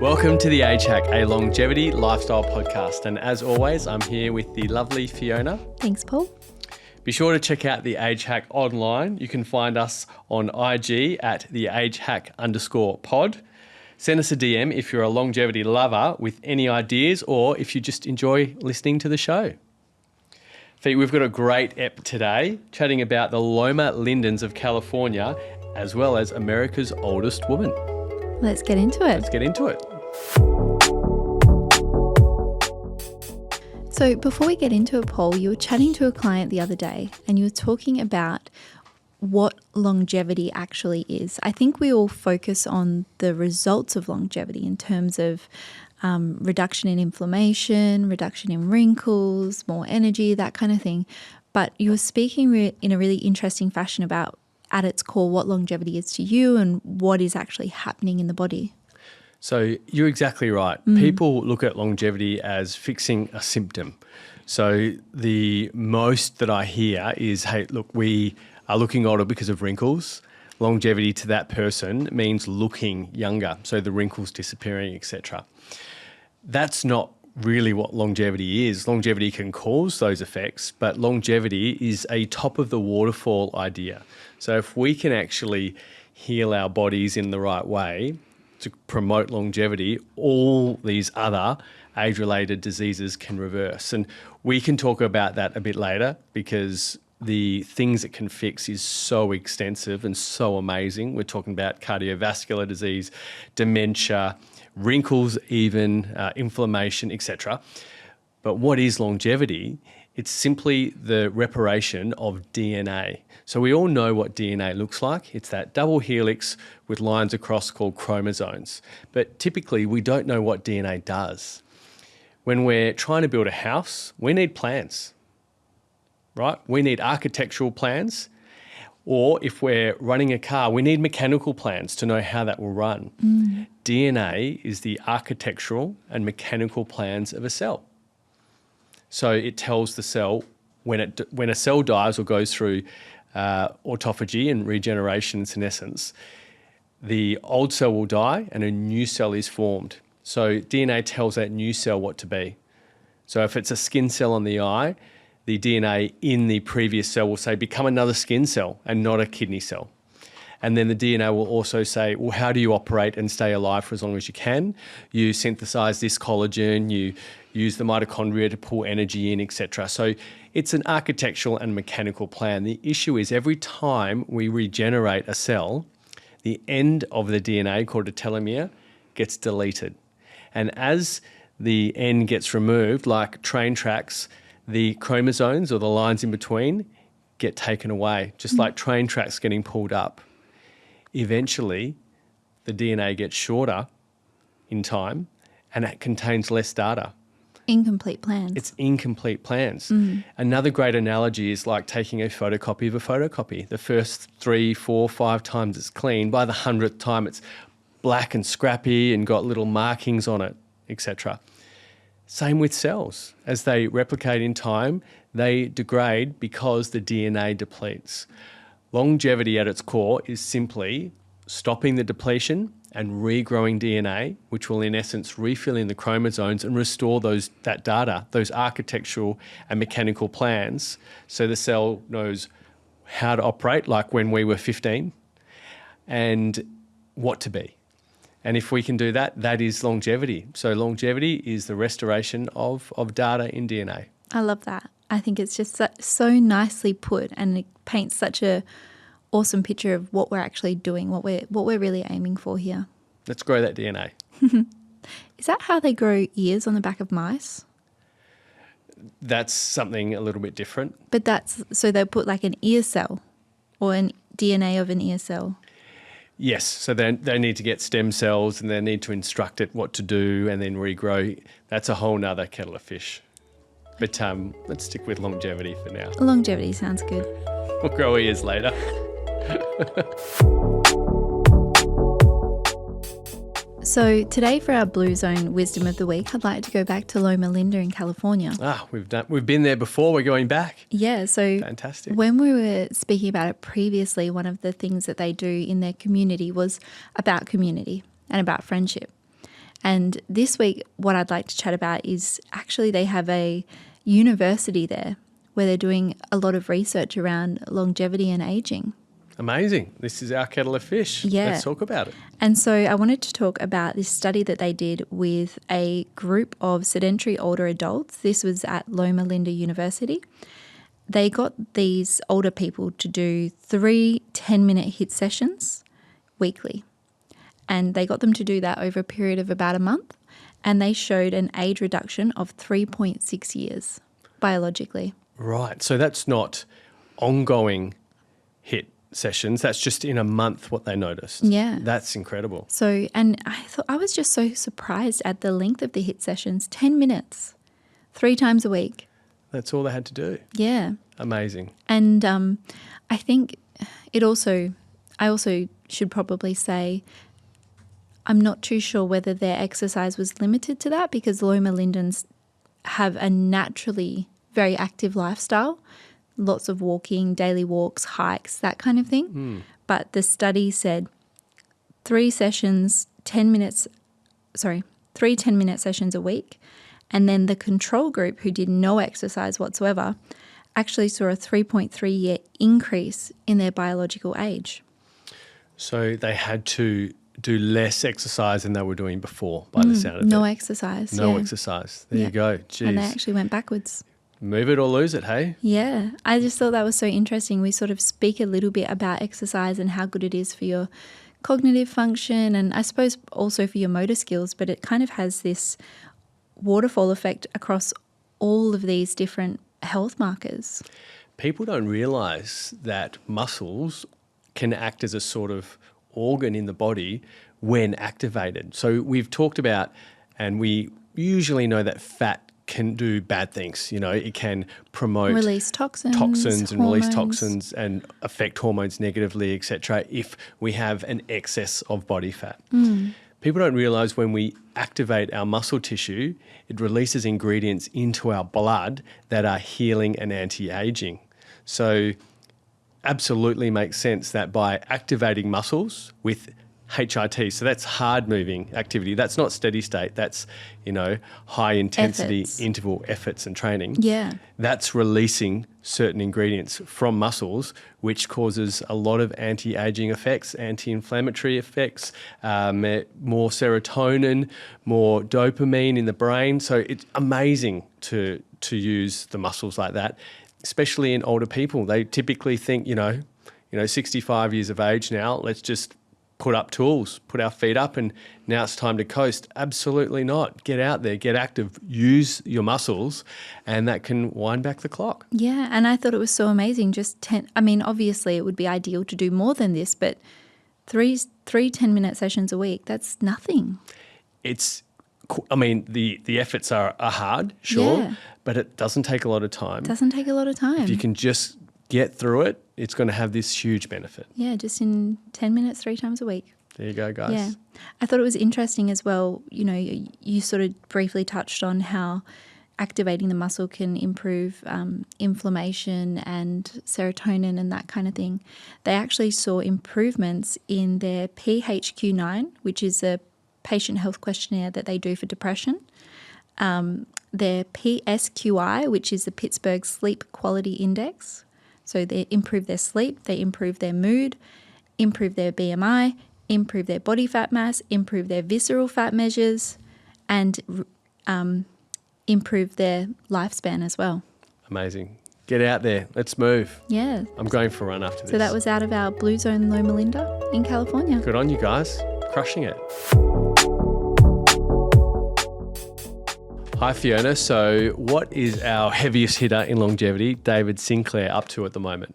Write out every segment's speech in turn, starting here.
Welcome to the Age Hack, a longevity lifestyle podcast. And as always, I'm here with the lovely Fiona. Thanks, Paul. Be sure to check out the Age Hack online. You can find us on IG at the agehack_pod. Send us a DM if you're a longevity lover with any ideas or if you just enjoy listening to the show. Fee, we've got a great ep today, chatting about the Loma Lindens of California, as well as America's oldest woman. Let's get into it. Let's get into it. So before we get into it, Paul, you were chatting to a client the other day and you were talking about what longevity actually is. I think we all focus on the results of longevity in terms of reduction in inflammation, reduction in wrinkles, more energy, that kind of thing. But you were speaking in a really interesting fashion about, at its core, what longevity is to you and what is actually happening in the body. So you're exactly right. People look at longevity as fixing a symptom. So the most that I hear is, hey, look, we are looking older because of wrinkles. Longevity to that person means looking younger, so the wrinkles disappearing, etc. That's not really what longevity is. Longevity can cause those effects, but longevity is a top of the waterfall idea. So if we can actually heal our bodies in the right way to promote longevity, all these other age-related diseases can reverse. And we can talk about that a bit later because the things it can fix is so extensive and so amazing. We're talking about cardiovascular disease, dementia, wrinkles even, inflammation, etc. But what is longevity? It's simply the reparation of DNA. So we all know what DNA looks like. It's that double helix with lines across called chromosomes. But typically we don't know what DNA does. When we're trying to build a house, we need plans, right? We need architectural plans. Or if we're running a car, we need mechanical plans to know how that will run. DNA is the architectural and mechanical plans of a cell. So it tells the cell when a cell dies or goes through autophagy and regeneration and senescence, the old cell will die and a new cell is formed. So DNA tells that new cell what to be. So if it's a skin cell on the eye, the DNA in the previous cell will say, become another skin cell and not a kidney cell. And then the DNA will also say, well, how do you operate and stay alive for as long as you can? You synthesize this collagen, you use the mitochondria to pull energy in, etc. So it's an architectural and mechanical plan. The issue is every time we regenerate a cell, the end of the DNA, called a telomere, gets deleted. And as the end gets removed, like train tracks, the chromosomes or the lines in between get taken away, just like train tracks getting pulled up. Eventually, the DNA gets shorter in time and it contains less data. Incomplete plans. It's incomplete plans. Another great analogy is like taking a photocopy of a photocopy. The first 3, 4, 5 times it's clean. By the 100th time, it's black and scrappy and got little markings on it, etc. Same with cells. As they replicate in time, they degrade because the DNA depletes. Longevity at its core is simply stopping the depletion and regrowing DNA, which will in essence refill in the chromosomes and restore that data, those architectural and mechanical plans, so the cell knows how to operate, like when we were 15, and what to be. And if we can do that, that is longevity. So longevity is the restoration of data in DNA. I love that. I think it's just so nicely put, and it paints such a awesome picture of what we're actually doing, what we're really aiming for here. Let's grow that DNA. Is that how they grow ears on the back of mice? That's something a little bit different. But so they put like an ear cell or an DNA of an ear cell. Yes, so they need to get stem cells and they need to instruct it what to do and then regrow. That's a whole nother kettle of fish. But let's stick with longevity for now. Longevity sounds good. We'll grow ears later. So today for our Blue Zone Wisdom of the Week, I'd like to go back to Loma Linda in California. We've been there before, we're going back. Yeah, so fantastic. When we were speaking about it previously, one of the things that they do in their community was about community and about friendship. And this week, what I'd like to chat about is actually they have a university there where they're doing a lot of research around longevity and aging. Amazing. This is our kettle of fish. Yeah. Let's talk about it. And so I wanted to talk about this study that they did with a group of sedentary older adults. This was at Loma Linda University. They got these older people to do 3 10-minute HIIT sessions weekly. And they got them to do that over a period of about a month. And they showed an age reduction of 3.6 years biologically. Right. So that's not ongoing HIIT sessions. That's just in a month what they noticed. Yeah. That's incredible. So, and I was just so surprised at the length of the HIIT sessions, 10 minutes, 3 times a week. That's all they had to do. Yeah. Amazing. And I think I also should probably say, I'm not too sure whether their exercise was limited to that because Loma Lindens have a naturally very active lifestyle, lots of walking, daily walks, hikes, that kind of thing. But the study said 3 10-minute sessions a week. And then the control group, who did no exercise whatsoever, actually saw a 3.3-year increase in their biological age. So they had to do less exercise than they were doing before, by the sound of it. No exercise. No yeah. exercise. There you go. Jeez. And they actually went backwards. Move it or lose it, hey? Yeah. I just thought that was so interesting. We sort of speak a little bit about exercise and how good it is for your cognitive function and I suppose also for your motor skills, but it kind of has this waterfall effect across all of these different health markers. People don't realise that muscles can act as a sort of organ in the body when activated. So we've talked about, and we usually know that fat can do bad things. You know, it can promote Release toxins and release hormones. toxins and affect hormones negatively, etc. if we have an excess of body fat. People don't realise when we activate our muscle tissue, it releases ingredients into our blood that are healing and anti-aging. So absolutely makes sense that by activating muscles with HIIT, so that's hard moving activity. That's not steady state. That's, high intensity interval efforts and training. Yeah. That's releasing certain ingredients from muscles, which causes a lot of anti-aging effects, anti-inflammatory effects, more serotonin, more dopamine in the brain. So it's amazing to use the muscles like that, especially in older people. They typically think, 65 years of age now, let's just put up tools, put our feet up, and now it's time to coast. Absolutely not. Get out there, get active, use your muscles, and that can wind back the clock. Yeah, and I thought it was so amazing. Obviously it would be ideal to do more than this, but 3 10-minute sessions a week, that's nothing. The efforts are hard, sure, Yeah. but it doesn't take a lot of time. Doesn't take a lot of time. If you can just get through it, it's going to have this huge benefit. Yeah, just in 10 minutes, 3 times a week. There you go, guys. Yeah. I thought it was interesting as well, you sort of briefly touched on how activating the muscle can improve inflammation and serotonin and that kind of thing. They actually saw improvements in their PHQ-9, which is a patient health questionnaire that they do for depression, their PSQI, which is the Pittsburgh Sleep Quality Index. So they improve their sleep, they improve their mood, improve their BMI, improve their body fat mass, improve their visceral fat measures, and improve their lifespan as well. Amazing. Get out there. Let's move. Yeah. I'm going for a run after this. So that was out of our Blue Zone Loma Linda in California. Good on you guys. Crushing it. Hi, Fiona. So what is our heaviest hitter in longevity, David Sinclair, up to at the moment?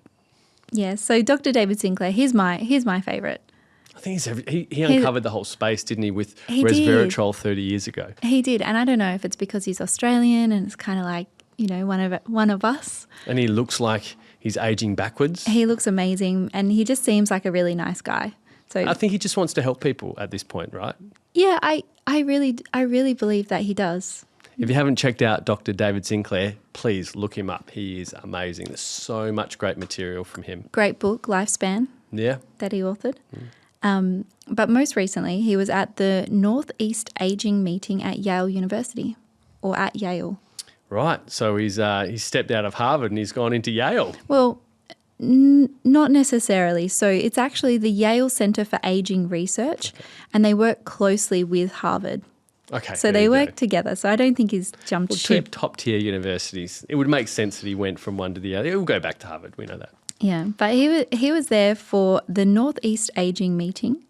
Yeah, so Dr. David Sinclair, he's my favourite. I think he uncovered the whole space, didn't he, with He resveratrol 30 years ago. He did, and I don't know if it's because he's Australian and it's kind of like, one of us. And he looks like he's aging backwards. He looks amazing, and he just seems like a really nice guy. So I think he just wants to help people at this point, right? Yeah, I really believe that he does. If you haven't checked out Dr. David Sinclair, please look him up. He is amazing. There's so much great material from him. Great book, Lifespan, Yeah. that he authored. But most recently, he was at the Northeast Aging meeting at Yale University, or at Yale. Right. So he's stepped out of Harvard and he's gone into Yale. Well, not necessarily. So it's actually the Yale Center for Aging Research, and they work closely with Harvard. Okay. So they work together. So I don't think he's jumped ship. Two top-tier universities. It would make sense that he went from one to the other. He'll go back to Harvard. We know that. Yeah, but he was there for the Northeast Aging meeting,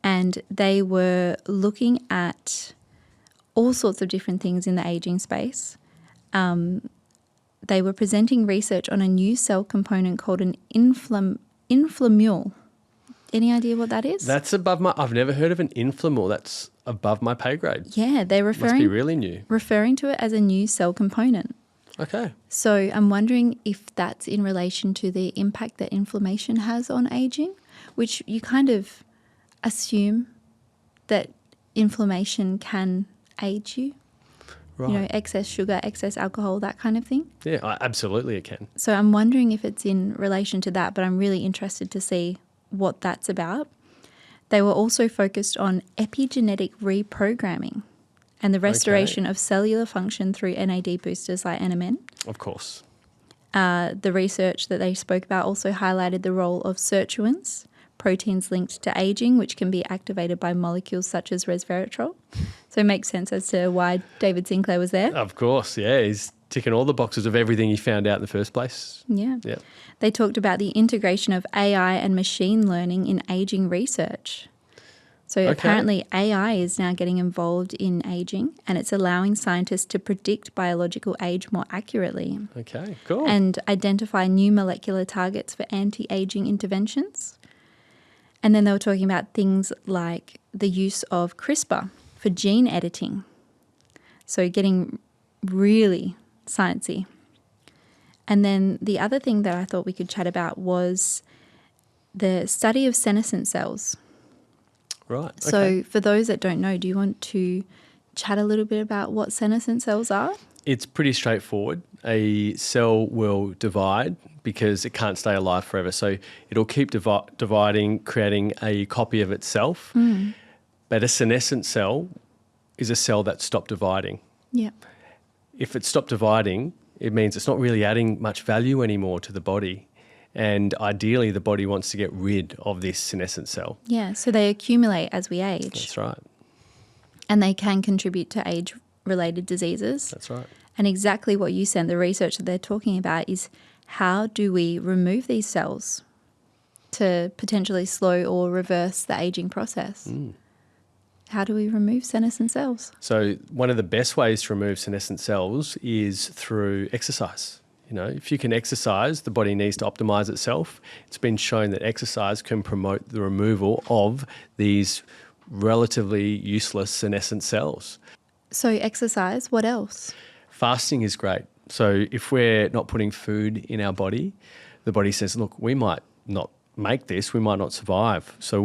and they were looking at all sorts of different things in the aging space. They were presenting research on a new cell component called an inflamule. Any idea what that is? That's above my... I've never heard of an inflamule. That's above my pay grade. Yeah, they're Must be really new. referring to it as a new cell component. Okay. So I'm wondering if that's in relation to the impact that inflammation has on aging, which you kind of assume that inflammation can age you. Right. You know, excess sugar, excess alcohol, that kind of thing. Yeah, absolutely it can. So I'm wondering if it's in relation to that, but I'm really interested to see what that's about. They were also focused on epigenetic reprogramming and the restoration of cellular function through NAD boosters like NMN. Of course. The research that they spoke about also highlighted the role of sirtuins, proteins linked to aging, which can be activated by molecules such as resveratrol. So it makes sense as to why David Sinclair was there. Of course, yeah. He's ticking all the boxes of everything he found out in the first place. Yeah. Yeah. They talked about the integration of AI and machine learning in aging research. So apparently AI is now getting involved in aging, and it's allowing scientists to predict biological age more accurately. Okay, cool. And identify new molecular targets for anti-aging interventions. And then they were talking about things like the use of CRISPR for gene editing. So getting really sciencey. And then the other thing that I thought we could chat about was the study of senescent cells. Right. Okay. So for those that don't know, do you want to chat a little bit about what senescent cells are? It's pretty straightforward. A cell will divide because it can't stay alive forever. So it'll keep dividing, creating a copy of itself. But a senescent cell is a cell that stopped dividing. Yeah. If it stopped dividing, it means it's not really adding much value anymore to the body. And ideally, the body wants to get rid of this senescent cell. Yeah, so they accumulate as we age. That's right. And they can contribute to age-related diseases. That's right. And exactly what you said, the research that they're talking about is how do we remove these cells to potentially slow or reverse the aging process? How do we remove senescent cells? So one of the best ways to remove senescent cells is through exercise. You know, if you can exercise, the body needs to optimize itself. It's been shown that exercise can promote the removal of these relatively useless senescent cells. So exercise, what else? Fasting is great. So if we're not putting food in our body, the body says, look, we might not make this, we might not survive. So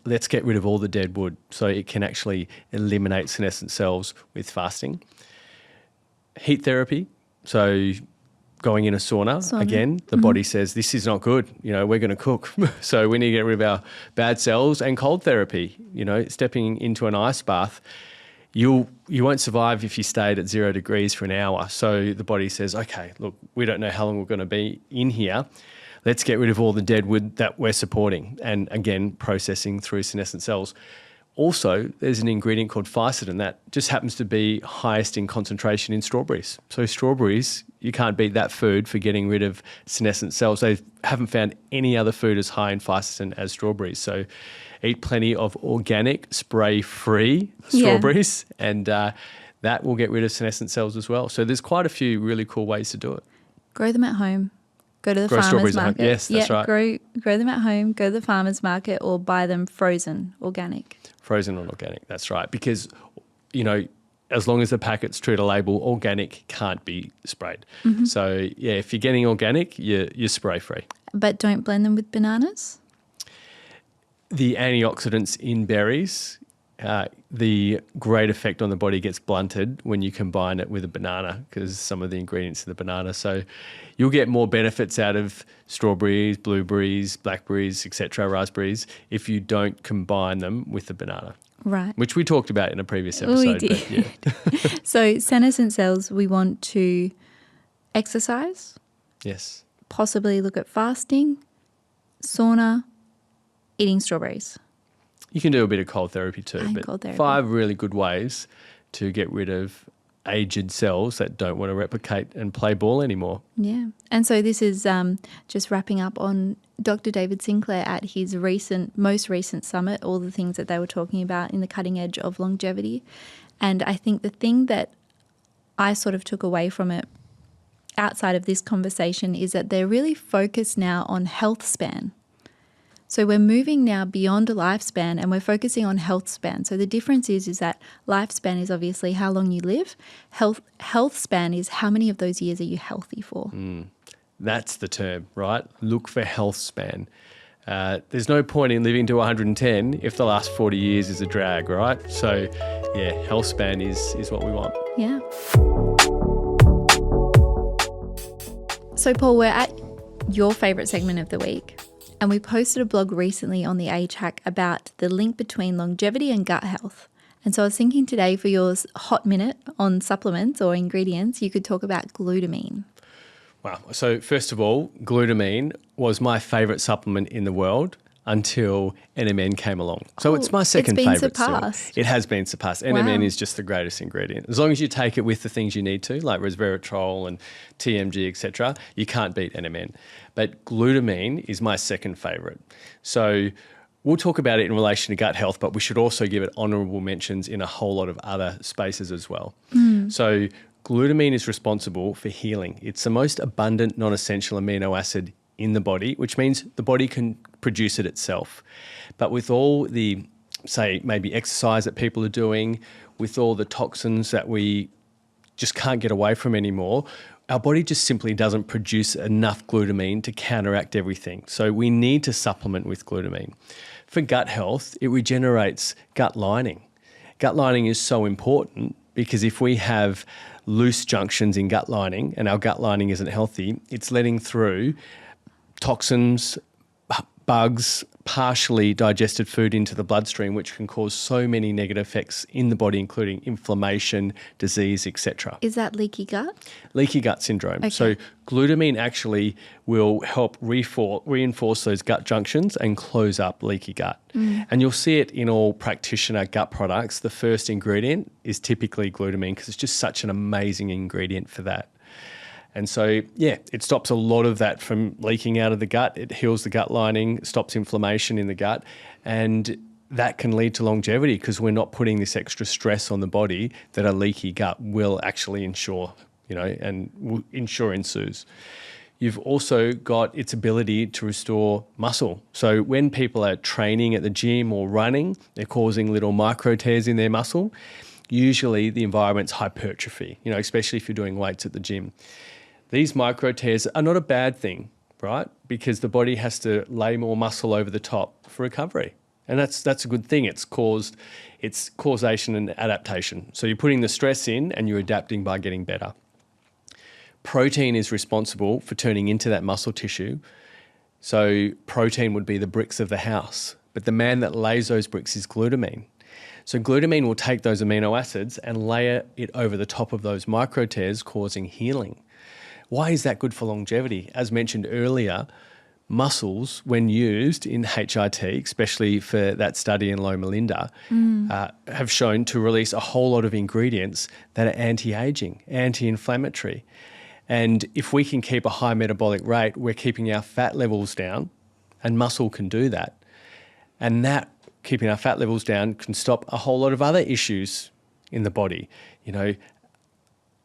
let's get rid of all the dead wood so it can actually eliminate senescent cells with fasting. Heat therapy. So going in a sauna. Again, the body says, this is not good. You know, we're going to cook. So we need to get rid of our bad cells. And cold therapy, you know, stepping into an ice bath. You won't survive if you stayed at 0 degrees for an hour. So the body says, okay, look, we don't know how long we're going to be in here. Let's get rid of all the dead wood that we're supporting. And again, processing through senescent cells. Also, there's an ingredient called fisetin that just happens to be highest in concentration in strawberries. So strawberries, you can't beat that food for getting rid of senescent cells. They haven't found any other food as high in fisetin as strawberries. So eat plenty of organic, spray-free strawberries, and that will get rid of senescent cells as well. So there's quite a few really cool ways to do it. Grow them at home. Go to the Grow farmer's strawberries market. at home. Yes, that's right. Grow them at home, go to the farmer's market, or buy them frozen, organic. Frozen and organic, that's right. Because, you know, as long as the packet's true to label, organic can't be sprayed. So, yeah, if you're getting organic, you're spray-free. But don't blend them with bananas? The antioxidants in berries the great effect on the body gets blunted when you combine it with a banana, because some of the ingredients in the banana. So you'll get more benefits out of strawberries, blueberries, blackberries, etc., raspberries, if you don't combine them with the banana. Right. Which we talked about in a previous episode. We did. But yeah. So senescent cells, we want to exercise, Yes. possibly look at fasting, sauna, eating strawberries. You can do a bit of cold therapy too. And But cold therapy. 5 really good ways to get rid of aged cells that don't want to replicate and play ball anymore. Yeah. And so this is just wrapping up on Dr. David Sinclair at his most recent summit, all the things that they were talking about in the cutting edge of longevity. And I think the thing that I sort of took away from it outside of this conversation is that they're really focused now on health span. So we're moving now beyond a lifespan and we're focusing on health span. So the difference is that lifespan is obviously how long you live. Health span is how many of those years are you healthy for. That's the term, right? Look for health span. There's no point in living to 110 if the last 40 years is a drag, right? So, yeah, health span is what we want. Yeah. So, Paul, we're at your favourite segment of the week. And we posted a blog recently on the Age Hack about the link between longevity and gut health. And so I was thinking today for your hot minute on supplements or ingredients, you could talk about glutamine. Wow. So first of all, glutamine was my favourite supplement in the world until NMN came along. So it's my second favourite. It's been surpassed. It has been surpassed. Wow. NMN is just the greatest ingredient. As long as you take it with the things you need to, like resveratrol and TMG, etc., you can't beat NMN. But glutamine is my second favourite. So we'll talk about it in relation to gut health, but we should also give it honourable mentions in a whole lot of other spaces as well. So glutamine is responsible for healing. It's the most abundant non-essential amino acid in the body, which means the body can produce it itself. But with all the, say, maybe exercise that people are doing, with all the toxins that we just can't get away from anymore, our body just simply doesn't produce enough glutamine to counteract everything. So we need to supplement with glutamine. For gut health, it regenerates gut lining. Gut lining is so important because if we have loose junctions in gut lining and our gut lining isn't healthy, it's letting through toxins, bugs, partially digested food into the bloodstream, which can cause so many negative effects in the body, including inflammation, disease, etc. Is that leaky gut? Leaky gut syndrome. Okay. So glutamine actually will help reinforce those gut junctions and close up leaky gut. And you'll see it in all practitioner gut products. The first ingredient is typically glutamine because it's just such an amazing ingredient for that. And so, yeah, it stops a lot of that from leaking out of the gut. It heals the gut lining, stops inflammation in the gut, and that can lead to longevity because we're not putting this extra stress on the body that a leaky gut will actually ensure, and will ensure ensues. You've also got its ability to restore muscle. So when people are training at the gym or running, they're causing little micro tears in their muscle. Usually the environment's hypertrophy, especially if you're doing weights at the gym. These micro tears are not a bad thing, right? Because the body has to lay more muscle over the top for recovery. And that's a good thing. It's causation and adaptation. So you're putting the stress in and you're adapting by getting better. Protein is responsible for turning into that muscle tissue. So protein would be the bricks of the house. But the man that lays those bricks is glutamine. So glutamine will take those amino acids and layer it over the top of those micro tears, causing healing. Why is that good for longevity? As mentioned earlier, muscles, when used in HIIT, especially for that study in Loma Linda, have shown to release a whole lot of ingredients that are anti-aging, anti-inflammatory. And if we can keep a high metabolic rate, we're keeping our fat levels down, and muscle can do that. And that, keeping our fat levels down, can stop a whole lot of other issues in the body.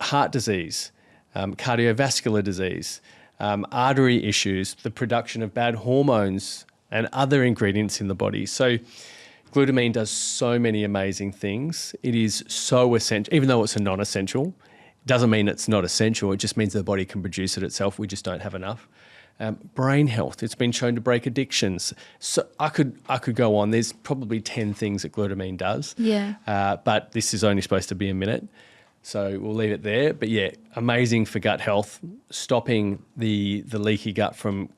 Heart disease, cardiovascular disease, artery issues, the production of bad hormones and other ingredients in the body. So glutamine does so many amazing things. It is so essential, even though it's a non-essential. It doesn't mean it's not essential. It just means the body can produce it itself. We just don't have enough. brain health. It's been shown to break addictions. So I could go on. There's probably 10 things that glutamine does. Yeah. But this is only supposed to be a minute. So we'll leave it there. But yeah, amazing for gut health, stopping the leaky gut from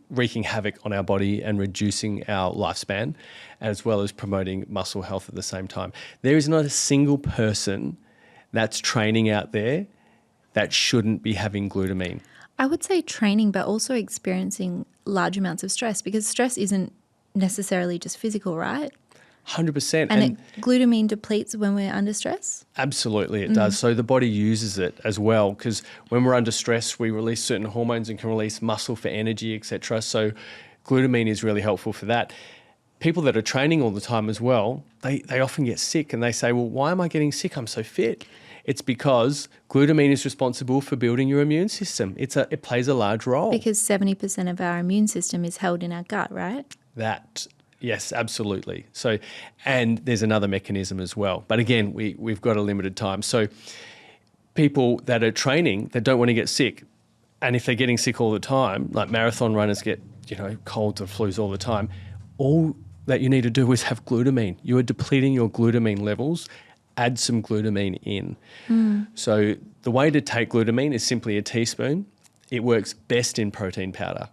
wreaking havoc on our body and reducing our lifespan, as well as promoting muscle health at the same time. There is not a single person that's training out there that shouldn't be having glutamine. I would say training, but also experiencing large amounts of stress, because stress isn't necessarily just physical, right? 100%. And glutamine depletes when we're under stress? Absolutely, it does. So the body uses it as well, because when we're under stress, we release certain hormones and can release muscle for energy, etc. So glutamine is really helpful for that. People that are training all the time as well, they often get sick and they say, well, why am I getting sick? I'm so fit. It's because glutamine is responsible for building your immune system. It plays a large role. Because 70% of our immune system is held in our gut, right? Yes, absolutely. So, and there's another mechanism as well. But again, we've got a limited time. So people that are training that don't want to get sick, and if they're getting sick all the time, like marathon runners get, colds and flus all the time, all that you need to do is have glutamine. You are depleting your glutamine levels. Add some glutamine in. So the way to take glutamine is simply a teaspoon. It works best in protein powder.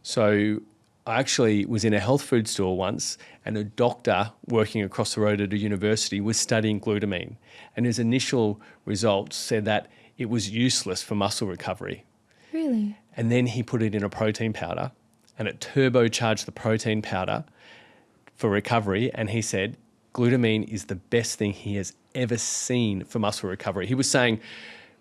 So I actually was in a health food store once, and a doctor working across the road at a university was studying glutamine, and his initial results said that it was useless for muscle recovery. Really? And then he put it in a protein powder, and it turbocharged the protein powder for recovery, and he said glutamine is the best thing he has ever seen for muscle recovery. He was saying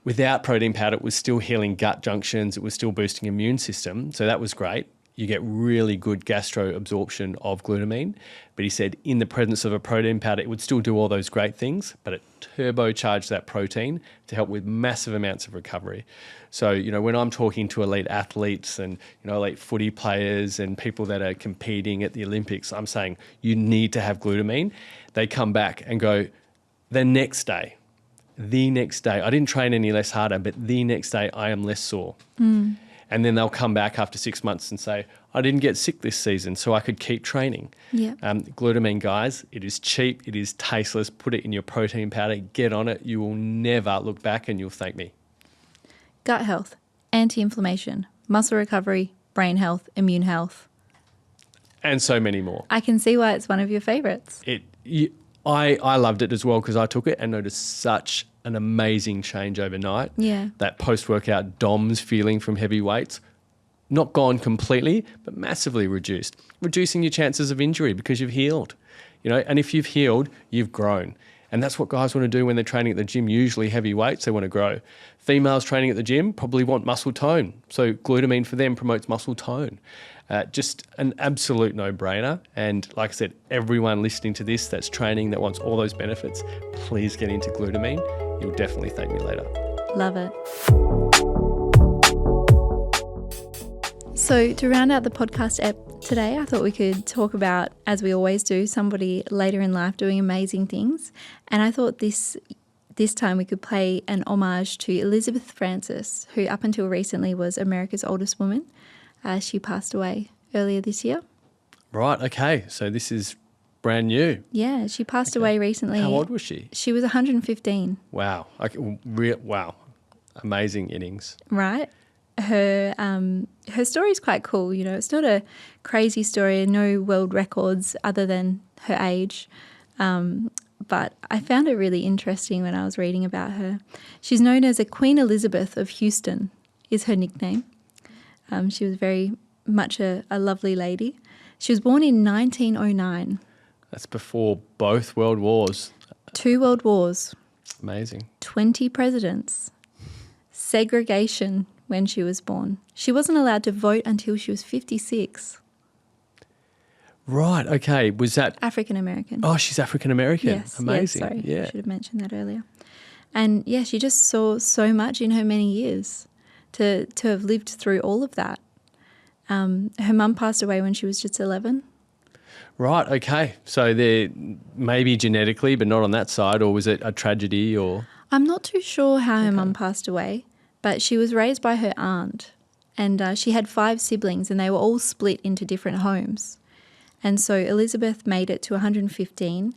without protein powder, it was still healing gut junctions, it was still boosting immune system, so that was great. You get really good gastro absorption of glutamine. But he said in the presence of a protein powder, it would still do all those great things, but it turbocharged that protein to help with massive amounts of recovery. So, when I'm talking to elite athletes and, elite footy players and people that are competing at the Olympics, I'm saying you need to have glutamine. They come back and go, the next day, I didn't train any less harder, but the next day I am less sore. And then they'll come back after 6 months and say, I didn't get sick this season, so I could keep training. Yeah. Glutamine, guys, it is cheap, it is tasteless. Put it in your protein powder, get on it. You will never look back and you'll thank me. Gut health, anti-inflammation, muscle recovery, brain health, immune health. And so many more. I can see why it's one of your favourites. I loved it as well because I took it and noticed such an amazing change overnight. Yeah. That post-workout DOMS feeling from heavy weights, not gone completely, but massively reduced. Reducing your chances of injury because you've healed. And if you've healed, you've grown. And that's what guys want to do when they're training at the gym, usually heavy weights, they want to grow. Females training at the gym probably want muscle tone. So glutamine for them promotes muscle tone. Just an absolute no-brainer. And like I said, everyone listening to this that's training, that wants all those benefits, please get into glutamine. You'll definitely thank me later. Love it. So to round out the podcast today, I thought we could talk about, as we always do, somebody later in life doing amazing things. And I thought this time we could pay an homage to Elizabeth Francis, who up until recently was America's oldest woman. She passed away earlier this year. Right, okay. So this is brand new. Yeah, she passed away recently. How old was she? She was 115. Wow. Wow. Amazing innings. Right. Her story is quite cool. It's not a crazy story, no world records other than her age. But I found it really interesting when I was reading about her. She's known as a Queen Elizabeth of Houston, is her nickname. She was very much a lovely lady. She was born in 1909. That's before both world wars. 2 world wars. Amazing. 20 presidents. Segregation when she was born. She wasn't allowed to vote until she was 56. Right, okay. Was that... African American. Oh, she's African American. Yes. Amazing. Sorry, yeah. I should have mentioned that earlier. And yeah, she just saw so much in her many years to have lived through all of that. Her mum passed away when she was just 11. Right, okay. So they're maybe genetically, but not on that side, or was it a tragedy or... I'm not too sure how her mum passed away, but she was raised by her aunt, And she had 5 siblings, and they were all split into different homes. And so Elizabeth made it to 115,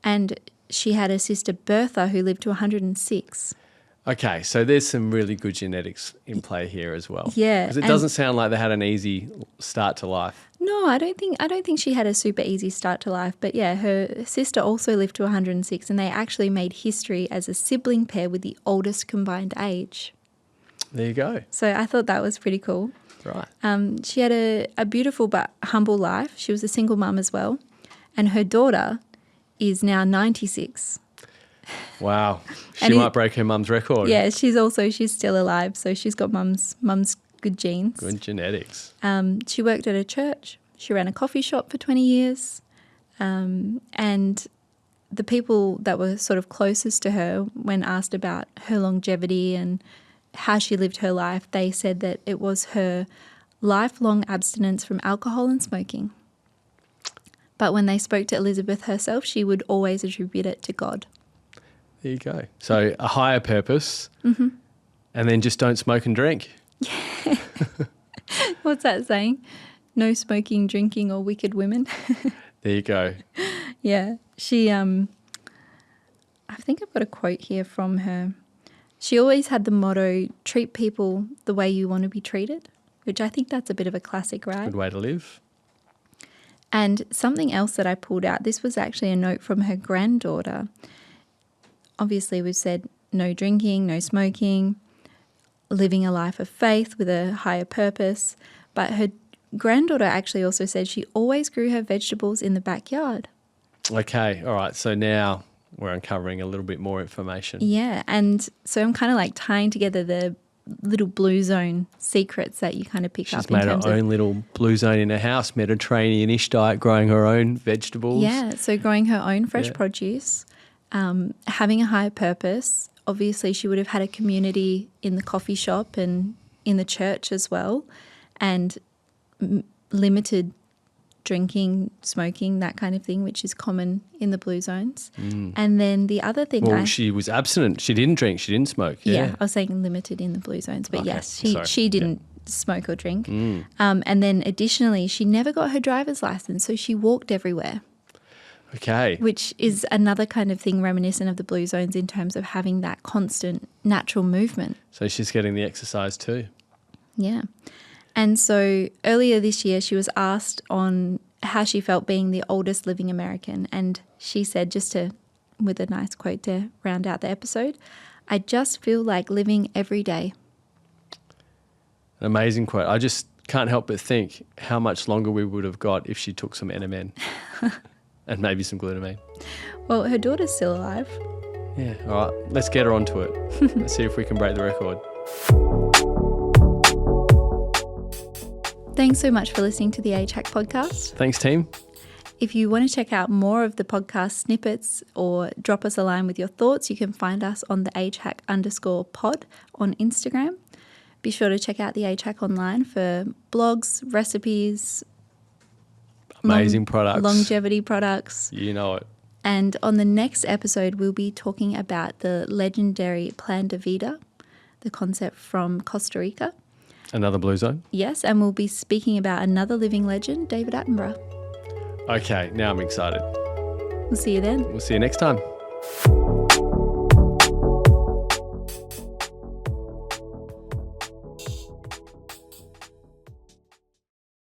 and she had a sister Bertha who lived to 106. Okay, so there's some really good genetics in play here as well. Yeah, because it and- doesn't sound like they had an easy start to life. No, I don't think she had a super easy start to life. But yeah, her sister also lived to 106, and they actually made history as a sibling pair with the oldest combined age. There you go. So I thought that was pretty cool. Right. She had a beautiful but humble life. She was a single mum as well. And her daughter is now 96. Wow. She And might break her mum's record. Yeah, she's still alive. So she's got mum's good genes. Good genetics. She worked at a church. She ran a coffee shop for 20 years. And the people that were sort of closest to her, when asked about her longevity and how she lived her life, they said that it was her lifelong abstinence from alcohol and smoking. But when they spoke to Elizabeth herself, she would always attribute it to God. There you go. So a higher purpose, and then just don't smoke and drink. What's that saying? No smoking, drinking, or wicked women. There you go. Yeah. She, I think I've got a quote here from her. She always had the motto, treat people the way you want to be treated, which I think that's a bit of a classic, right? Good way to live. And something else that I pulled out, this was actually a note from her granddaughter. Obviously, we've said no drinking, no smoking, living a life of faith with a higher purpose. But her granddaughter actually also said she always grew her vegetables in the backyard. Okay. All right. So now we're uncovering a little bit more information. Yeah. And so I'm kind of like tying together the little blue zone secrets that you kind of pick She's up in made her terms own of. little blue zone in her house, Mediterranean-ish diet, growing her own vegetables. Yeah. So growing her own fresh produce, having a higher purpose. Obviously, she would have had a community in the coffee shop and in the church as well, and limited drinking, smoking, that kind of thing, which is common in the blue zones. And then the other thing, Well, she was abstinent. She didn't drink. She didn't smoke. Yeah. I was saying limited in the blue zones, but Okay, yes, sorry. she didn't smoke or drink. And then additionally, she never got her driver's license, so she walked everywhere. Okay. Which is another kind of thing reminiscent of the blue zones in terms of having that constant natural movement. So she's getting the exercise too. Yeah. And so earlier this year, she was asked on how she felt being the oldest living American. And she said, with a nice quote to round out the episode, "I just feel like living every day." An amazing quote. I just can't help but think how much longer we would have got if she took some NMN and maybe some glutamine. Well, her daughter's still alive. Yeah. All right. Let's get her onto it. Let's see if we can break the record. Thanks so much for listening to the HIIT podcast. Thanks, team. If you want to check out more of the podcast snippets or drop us a line with your thoughts, you can find us on the HHack_pod on Instagram. Be sure to check out the HHack online for blogs, recipes, Amazing products. longevity products. You know it. And on the next episode, we'll be talking about the legendary Plan de Vida, the concept from Costa Rica. Another blue zone. Yes, and we'll be speaking about another living legend, David Attenborough. Okay, now I'm excited. We'll see you then. We'll see you next time.